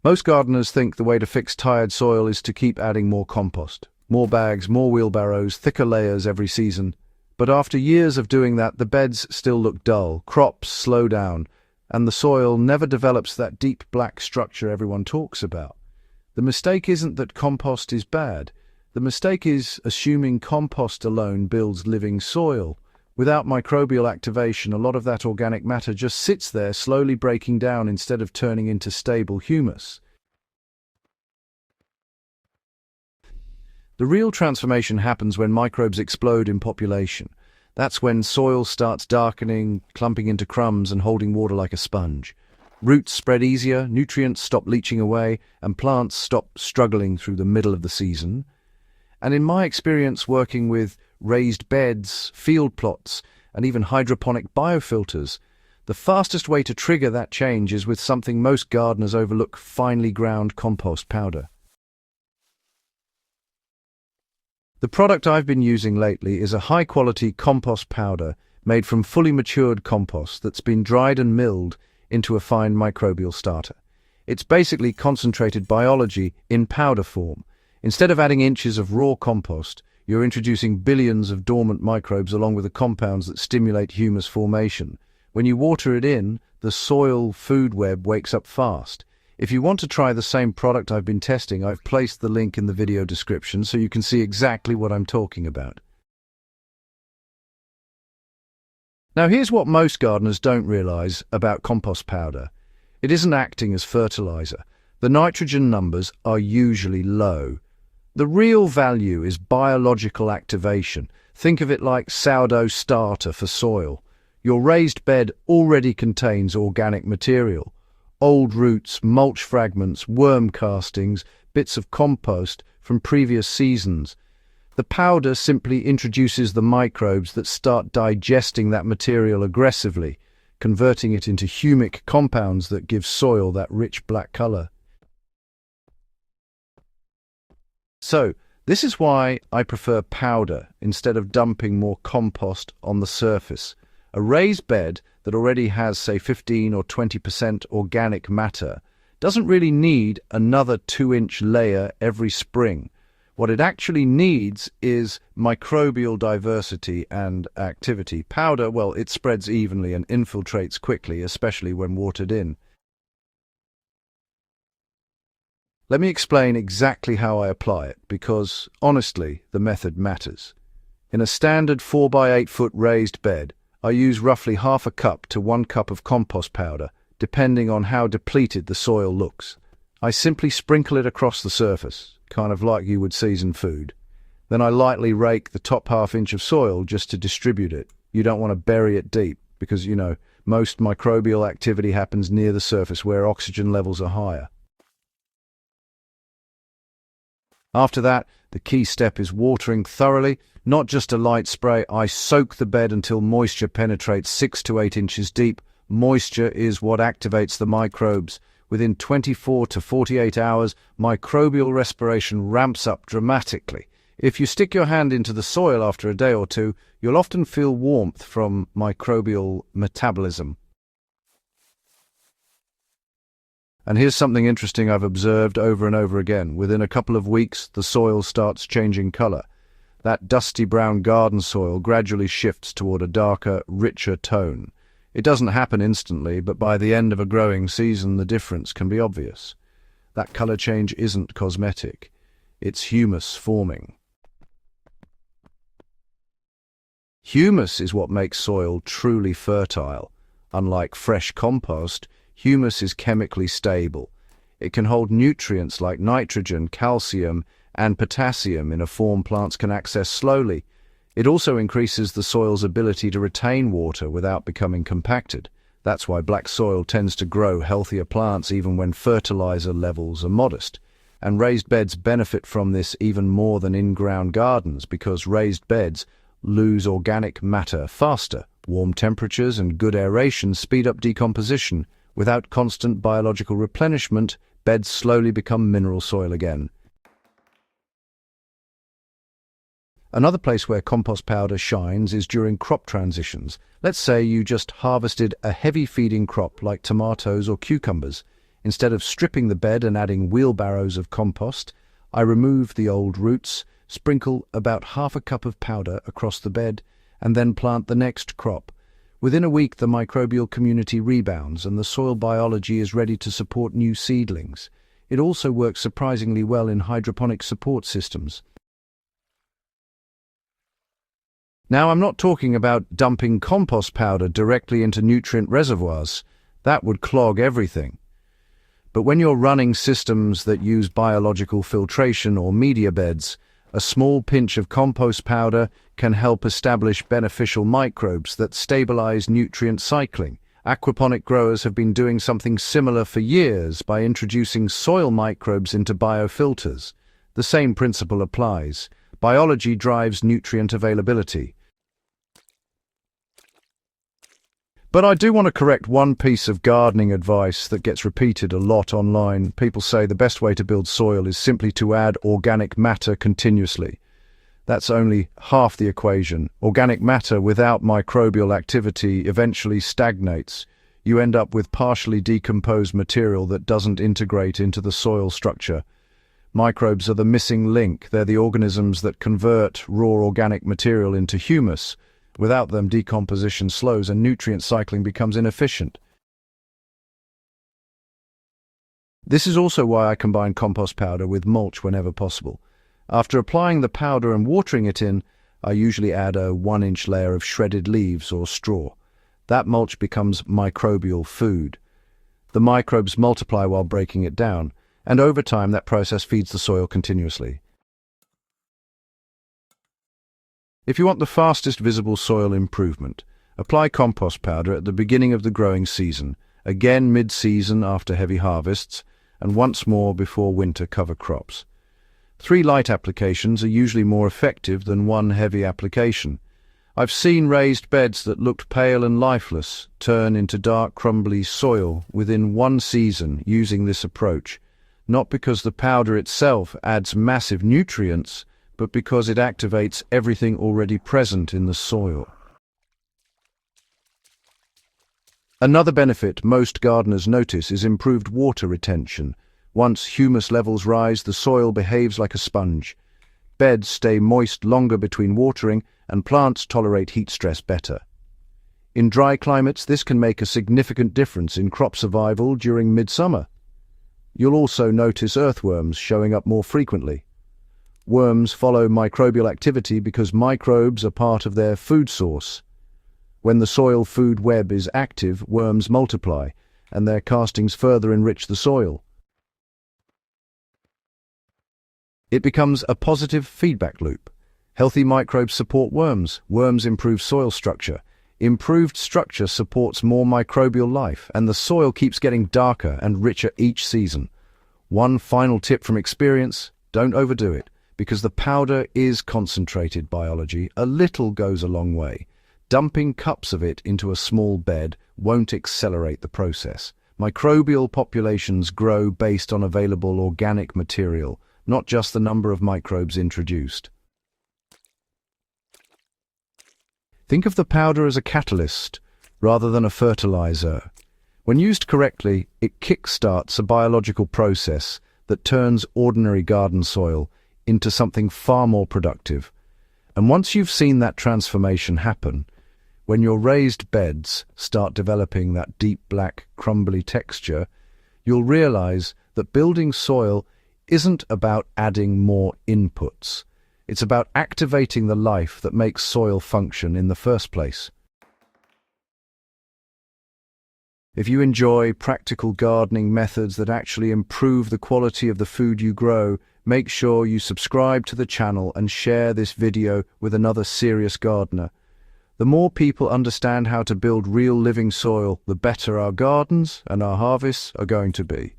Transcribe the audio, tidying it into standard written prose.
Most gardeners think the way to fix tired soil is to keep adding more compost. More bags, more wheelbarrows, thicker layers every season. But after years of doing that, the beds still look dull, crops slow down, and the soil never develops that deep black structure everyone talks about. The mistake isn't that compost is bad. The mistake is assuming compost alone builds living soil. Without microbial activation, a lot of that organic matter just sits there slowly breaking down instead of turning into stable humus. The real transformation happens when microbes explode in population. That's when soil starts darkening, clumping into crumbs and holding water like a sponge. Roots spread easier, nutrients stop leaching away, and plants stop struggling through the middle of the season. And in my experience working with raised beds, field plots, and even hydroponic biofilters, the fastest way to trigger that change is with something most gardeners overlook: finely ground compost powder. The product I've been using lately is a high-quality compost powder made from fully matured compost that's been dried and milled into a fine microbial starter. It's basically concentrated biology in powder form. Instead of adding inches of raw compost, you're introducing billions of dormant microbes along with the compounds that stimulate humus formation. When you water it in, the soil food web wakes up fast. If you want to try the same product I've been testing, I've placed the link in the video description so you can see exactly what I'm talking about. Now here's what most gardeners don't realize about compost powder. It isn't acting as fertilizer. The nitrogen numbers are usually low. The real value is biological activation. Think of it like sourdough starter for soil. Your raised bed already contains organic material. Old roots, mulch fragments, worm castings, bits of compost from previous seasons. The powder simply introduces the microbes that start digesting that material aggressively, converting it into humic compounds that give soil that rich black color. So, this is why I prefer powder instead of dumping more compost on the surface. A raised bed that already has, say, 15 or 20% organic matter doesn't really need another 2-inch layer every spring. What it actually needs is microbial diversity and activity. Powder, well, it spreads evenly and infiltrates quickly, especially when watered in. Let me explain exactly how I apply it, because, honestly, the method matters. In a standard 4 by 8 foot raised bed, I use roughly half a cup to 1 cup of compost powder, depending on how depleted the soil looks. I simply sprinkle it across the surface, kind of like you would season food. Then I lightly rake the top half-inch of soil just to distribute it. You don't want to bury it deep, because, most microbial activity happens near the surface where oxygen levels are higher. After that, the key step is watering thoroughly, not just a light spray. I soak the bed until moisture penetrates 6 to 8 inches deep. Moisture is what activates the microbes. Within 24 to 48 hours, microbial respiration ramps up dramatically. If you stick your hand into the soil after a day or two, you'll often feel warmth from microbial metabolism. And here's something interesting I've observed over and over again. Within a couple of weeks, the soil starts changing color. That dusty brown garden soil gradually shifts toward a darker, richer tone. It doesn't happen instantly, but by the end of a growing season, the difference can be obvious. That color change isn't cosmetic. It's humus forming. Humus is what makes soil truly fertile. Unlike fresh compost, humus is chemically stable. It can hold nutrients like nitrogen, calcium, and potassium in a form plants can access slowly. It also increases the soil's ability to retain water without becoming compacted. That's why black soil tends to grow healthier plants even when fertilizer levels are modest. And raised beds benefit from this even more than in-ground gardens because raised beds lose organic matter faster. Warm temperatures and good aeration speed up decomposition. Without constant biological replenishment, beds slowly become mineral soil again. Another place where compost powder shines is during crop transitions. Let's say you just harvested a heavy feeding crop like tomatoes or cucumbers. Instead of stripping the bed and adding wheelbarrows of compost, I remove the old roots, sprinkle about half a cup of powder across the bed, and then plant the next crop. Within a week, the microbial community rebounds and the soil biology is ready to support new seedlings. It also works surprisingly well in hydroponic support systems. Now, I'm not talking about dumping compost powder directly into nutrient reservoirs. That would clog everything. But when you're running systems that use biological filtration or media beds, a small pinch of compost powder can help establish beneficial microbes that stabilize nutrient cycling. Aquaponic growers have been doing something similar for years by introducing soil microbes into biofilters. The same principle applies. Biology drives nutrient availability. But I do want to correct one piece of gardening advice that gets repeated a lot online. People say the best way to build soil is simply to add organic matter continuously. That's only half the equation. Organic matter without microbial activity eventually stagnates. You end up with partially decomposed material that doesn't integrate into the soil structure. Microbes are the missing link. They're the organisms that convert raw organic material into humus. Without them, decomposition slows and nutrient cycling becomes inefficient. This is also why I combine compost powder with mulch whenever possible. After applying the powder and watering it in, I usually add a 1-inch layer of shredded leaves or straw. That mulch becomes microbial food. The microbes multiply while breaking it down, and over time that process feeds the soil continuously. If you want the fastest visible soil improvement, apply compost powder at the beginning of the growing season, again mid-season after heavy harvests, and once more before winter cover crops. 3 light applications are usually more effective than 1 heavy application. I've seen raised beds that looked pale and lifeless turn into dark, crumbly soil within 1 season using this approach, not because the powder itself adds massive nutrients, but because it activates everything already present in the soil. Another benefit most gardeners notice is improved water retention. Once humus levels rise, the soil behaves like a sponge. Beds stay moist longer between watering, and plants tolerate heat stress better. In dry climates, this can make a significant difference in crop survival during midsummer. You'll also notice earthworms showing up more frequently. Worms follow microbial activity because microbes are part of their food source. When the soil food web is active, worms multiply, and their castings further enrich the soil. It becomes a positive feedback loop. Healthy microbes support worms. Worms improve soil structure. Improved structure supports more microbial life, and the soil keeps getting darker and richer each season. One final tip from experience: don't overdo it, because the powder is concentrated biology. A little goes a long way. Dumping cups of it into a small bed won't accelerate the process. Microbial populations grow based on available organic material, not just the number of microbes introduced. Think of the powder as a catalyst rather than a fertilizer. When used correctly, it kickstarts a biological process that turns ordinary garden soil into something far more productive. And once you've seen that transformation happen, when your raised beds start developing that deep black, crumbly texture, you'll realize that building soil isn't about adding more inputs. It's about activating the life that makes soil function in the first place. If you enjoy practical gardening methods that actually improve the quality of the food you grow, make sure you subscribe to the channel and share this video with another serious gardener. The more people understand how to build real living soil, the better our gardens and our harvests are going to be.